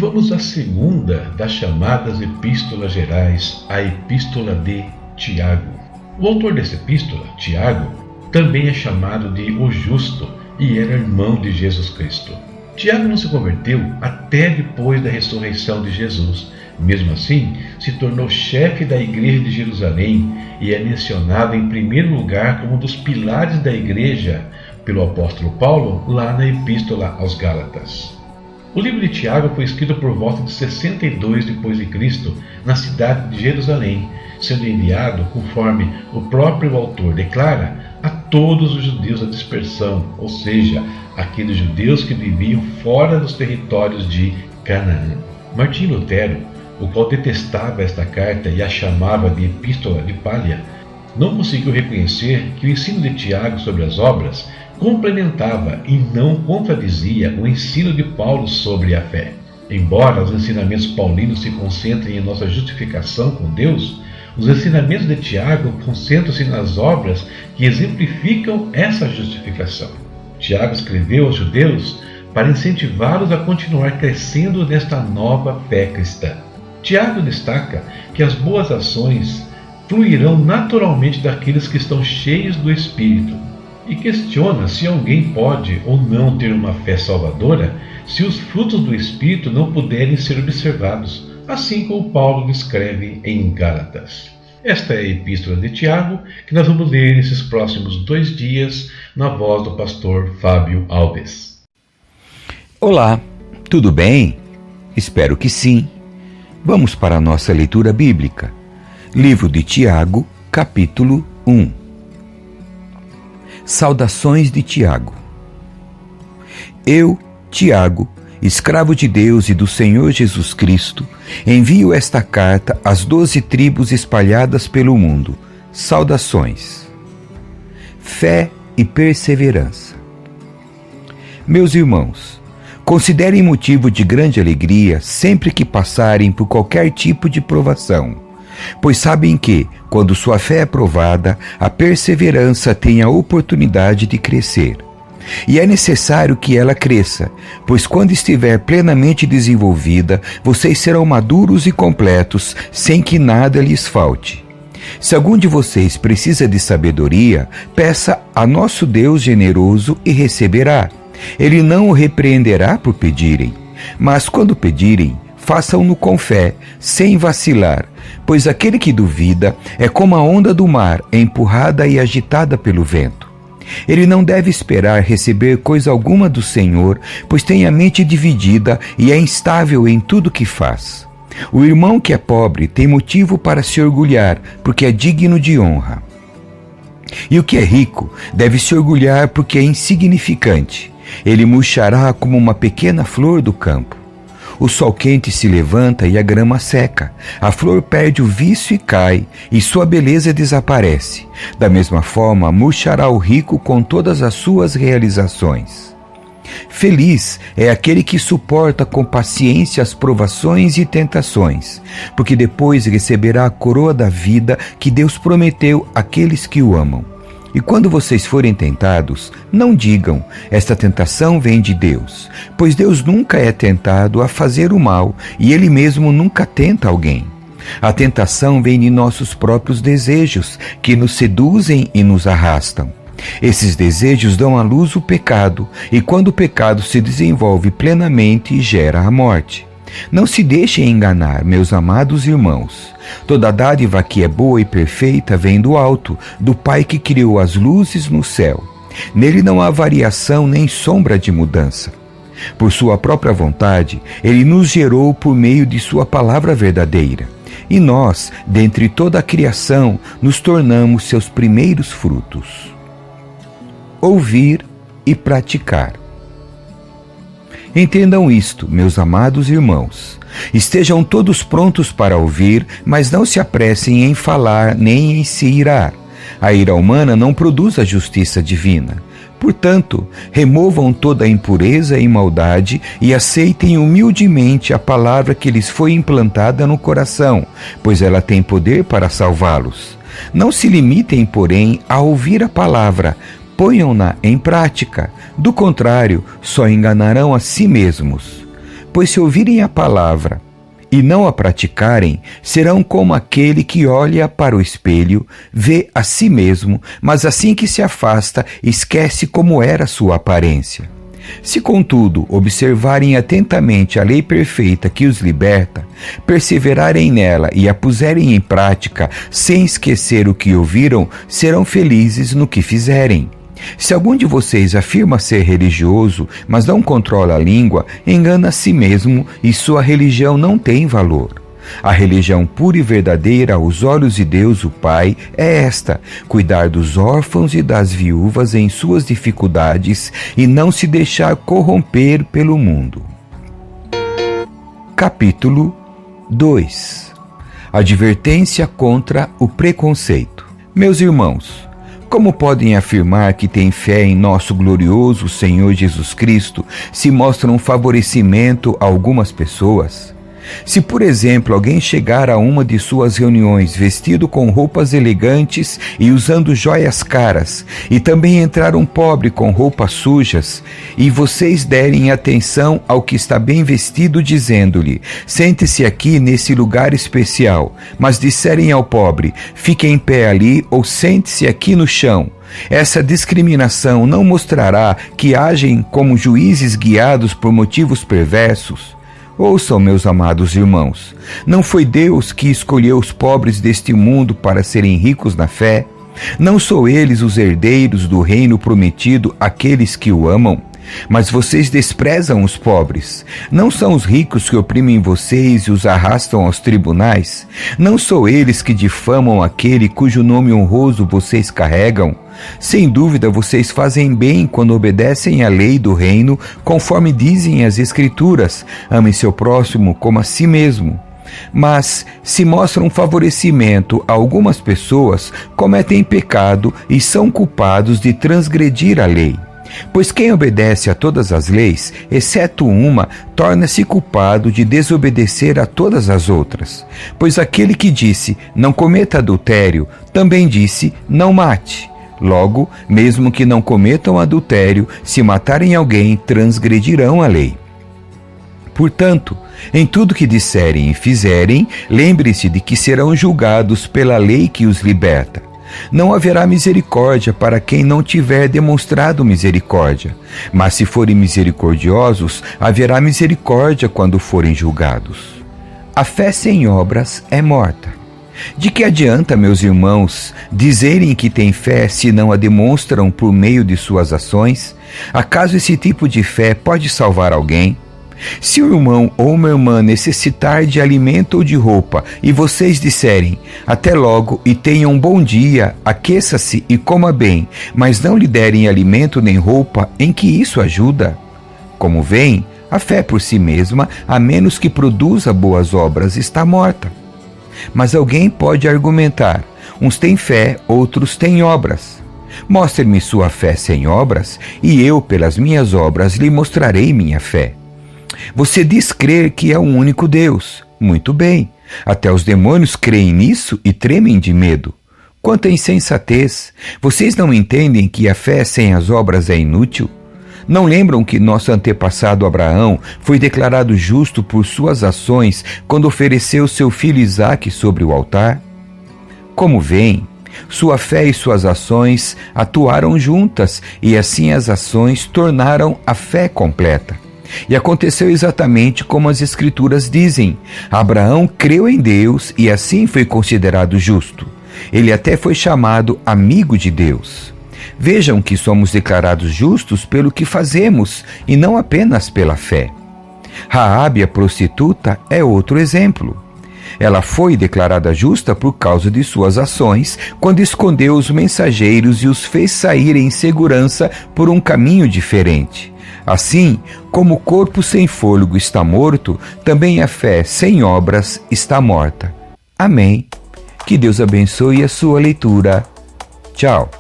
Vamos à segunda das chamadas epístolas gerais, a Epístola de Tiago. O autor dessa epístola, Tiago, também é chamado de o Justo e era irmão de Jesus Cristo. Tiago não se converteu até depois da ressurreição de Jesus. Mesmo assim, se tornou chefe da igreja de Jerusalém e é mencionado em primeiro lugar como um dos pilares da igreja pelo apóstolo Paulo lá na Epístola aos Gálatas. O livro de Tiago foi escrito por volta de 62 d.C., na cidade de Jerusalém, sendo enviado, conforme o próprio autor declara, a todos os judeus da dispersão, ou seja, aqueles judeus que viviam fora dos territórios de Canaã. Martinho Lutero, o qual detestava esta carta e a chamava de Epístola de Palha, não conseguiu reconhecer que o ensino de Tiago sobre as obras complementava e não contradizia o ensino de Paulo sobre a fé. Embora os ensinamentos paulinos se concentrem em nossa justificação com Deus, os ensinamentos de Tiago concentram-se nas obras que exemplificam essa justificação. Tiago escreveu aos judeus para incentivá-los a continuar crescendo nesta nova fé cristã. Tiago destaca que as boas ações fluirão naturalmente daqueles que estão cheios do Espírito e questiona se alguém pode ou não ter uma fé salvadora se os frutos do Espírito não puderem ser observados, assim como Paulo descreve em Gálatas. Esta é a Epístola de Tiago, que nós vamos ler nesses próximos 2 dias, na voz do pastor Fábio Alves. Olá, tudo bem? Espero que sim. Vamos para a nossa leitura bíblica. Livro de Tiago, capítulo 1. Saudações de Tiago. Eu, Tiago, escravo de Deus e do Senhor Jesus Cristo, envio esta carta às 12 tribos espalhadas pelo mundo. Saudações. Fé e perseverança. Meus irmãos, considerem motivo de grande alegria sempre que passarem por qualquer tipo de provação, pois sabem que, quando sua fé é provada, a perseverança tem a oportunidade de crescer. E é necessário que ela cresça, pois quando estiver plenamente desenvolvida, vocês serão maduros e completos, sem que nada lhes falte. Se algum de vocês precisa de sabedoria, peça a nosso Deus generoso e receberá. Ele não o repreenderá por pedirem, mas quando pedirem, façam-no com fé, sem vacilar, pois aquele que duvida é como a onda do mar, empurrada e agitada pelo vento. Ele não deve esperar receber coisa alguma do Senhor, pois tem a mente dividida e é instável em tudo que faz. O irmão que é pobre tem motivo para se orgulhar, porque é digno de honra. E o que é rico deve se orgulhar porque é insignificante. Ele murchará como uma pequena flor do campo. O sol quente se levanta e a grama seca. A flor perde o vício e cai, e sua beleza desaparece. Da mesma forma, murchará o rico com todas as suas realizações. Feliz é aquele que suporta com paciência as provações e tentações, porque depois receberá a coroa da vida que Deus prometeu àqueles que o amam. E quando vocês forem tentados, não digam, esta tentação vem de Deus, pois Deus nunca é tentado a fazer o mal, e Ele mesmo nunca tenta alguém. A tentação vem de nossos próprios desejos, que nos seduzem e nos arrastam. Esses desejos dão à luz o pecado, e quando o pecado se desenvolve plenamente, gera a morte. Não se deixem enganar, meus amados irmãos. Toda dádiva que é boa e perfeita vem do alto, do Pai que criou as luzes no céu. Nele não há variação nem sombra de mudança. Por sua própria vontade, Ele nos gerou por meio de sua palavra verdadeira. E nós, dentre toda a criação, nos tornamos seus primeiros frutos. Ouvir e praticar. Entendam isto, meus amados irmãos. Estejam todos prontos para ouvir, mas não se apressem em falar nem em se irar. A ira humana não produz a justiça divina. Portanto, removam toda a impureza e maldade e aceitem humildemente a palavra que lhes foi implantada no coração, pois ela tem poder para salvá-los. Não se limitem, porém, a ouvir a palavra, ponham-na em prática. Do contrário, só enganarão a si mesmos. Pois se ouvirem a palavra e não a praticarem, serão como aquele que olha para o espelho, vê a si mesmo, mas assim que se afasta, esquece como era sua aparência. Se, contudo, observarem atentamente a lei perfeita que os liberta, perseverarem nela e a puserem em prática, sem esquecer o que ouviram, serão felizes no que fizerem. Se algum de vocês afirma ser religioso, mas não controla a língua, engana a si mesmo e sua religião não tem valor. A religião pura e verdadeira aos olhos de Deus, o Pai, é esta: cuidar dos órfãos e das viúvas em suas dificuldades e não se deixar corromper pelo mundo. Capítulo 2. Advertência contra o preconceito. Meus irmãos, como podem afirmar que têm fé em nosso glorioso Senhor Jesus Cristo se mostram favorecimento a algumas pessoas? Se, por exemplo, alguém chegar a uma de suas reuniões vestido com roupas elegantes e usando joias caras, e também entrar um pobre com roupas sujas, e vocês derem atenção ao que está bem vestido, dizendo-lhe: sente-se aqui nesse lugar especial, mas disserem ao pobre: fique em pé ali ou sente-se aqui no chão, essa discriminação não mostrará que agem como juízes guiados por motivos perversos? Ouçam, meus amados irmãos, não foi Deus que escolheu os pobres deste mundo para serem ricos na fé? Não são eles os herdeiros do reino prometido àqueles que o amam? Mas vocês desprezam os pobres. Não são os ricos que oprimem vocês e os arrastam aos tribunais? Não são eles que difamam aquele cujo nome honroso vocês carregam? Sem dúvida, vocês fazem bem quando obedecem à lei do reino, conforme dizem as Escrituras: ame seu próximo como a si mesmo. Mas, se mostram favorecimento a algumas pessoas, cometem pecado e são culpados de transgredir a lei. Pois quem obedece a todas as leis, exceto uma, torna-se culpado de desobedecer a todas as outras. Pois aquele que disse: não cometa adultério, também disse: não mate. Logo, mesmo que não cometam adultério, se matarem alguém, transgredirão a lei. Portanto, em tudo que disserem e fizerem, lembre-se de que serão julgados pela lei que os liberta. Não haverá misericórdia para quem não tiver demonstrado misericórdia, mas se forem misericordiosos, haverá misericórdia quando forem julgados. A fé sem obras é morta. De que adianta, meus irmãos, dizerem que têm fé se não a demonstram por meio de suas ações? Acaso esse tipo de fé pode salvar alguém? Se o irmão ou uma irmã necessitar de alimento ou de roupa, e vocês disserem: até logo e tenha um bom dia, aqueça-se e coma bem, mas não lhe derem alimento nem roupa, em que isso ajuda? Como veem, a fé por si mesma, a menos que produza boas obras, está morta. Mas alguém pode argumentar: uns têm fé, outros têm obras. Mostre-me sua fé sem obras, e eu, pelas minhas obras, lhe mostrarei minha fé. Você diz crer que é um único Deus. Muito bem. Até os demônios creem nisso e tremem de medo. Quanta insensatez! Vocês não entendem que a fé sem as obras é inútil? Não lembram que nosso antepassado Abraão foi declarado justo por suas ações quando ofereceu seu filho Isaque sobre o altar? Como veem, sua fé e suas ações atuaram juntas, e assim as ações tornaram a fé completa. E aconteceu exatamente como as Escrituras dizem: Abraão creu em Deus e assim foi considerado justo. Ele até foi chamado amigo de Deus. Vejam que somos declarados justos pelo que fazemos e não apenas pela fé. Raabe, a prostituta, é outro exemplo. Ela foi declarada justa por causa de suas ações, quando escondeu os mensageiros e os fez sair em segurança por um caminho diferente. Assim, como o corpo sem fôlego está morto, também a fé sem obras está morta. Amém. Que Deus abençoe a sua leitura. Tchau.